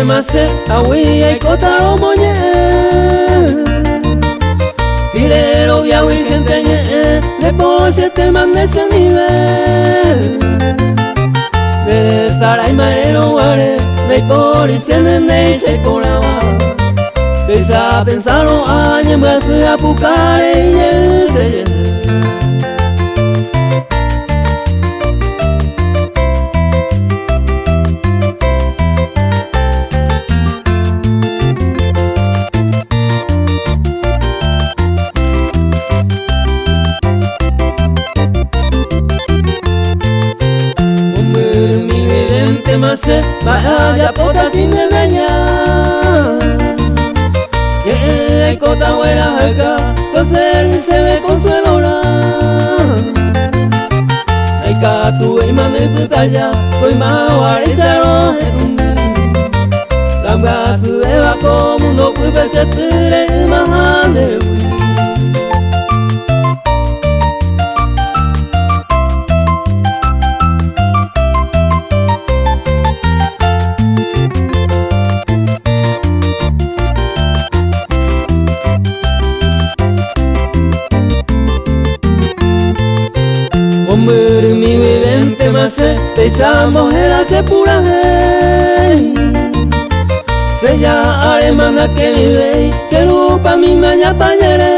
mase awi ay kotaro moñe Tirero viawi gente ñe Después te mande ese nivel De saray maero guare De por y sienden de se coraba Que ya pensaron años más de apucare y ese Mase vaya pota sin desdeñar Que el cota huera acá Coser y se ve consuelo Ay catu y mane tu talla Hoy mawar y cerro Lambga su deba como no fui pesetire y mahane Hombre mi vivente mase Pensamos en hace pura hey Se ya aremana que vive Se lupa mi maya pañere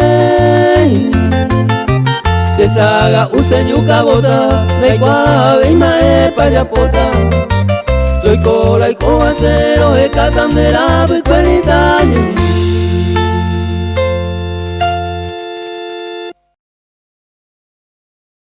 Que saga use yuca bota De cuave y mae payapota Soy cola y coba cero E catandera y cueritaño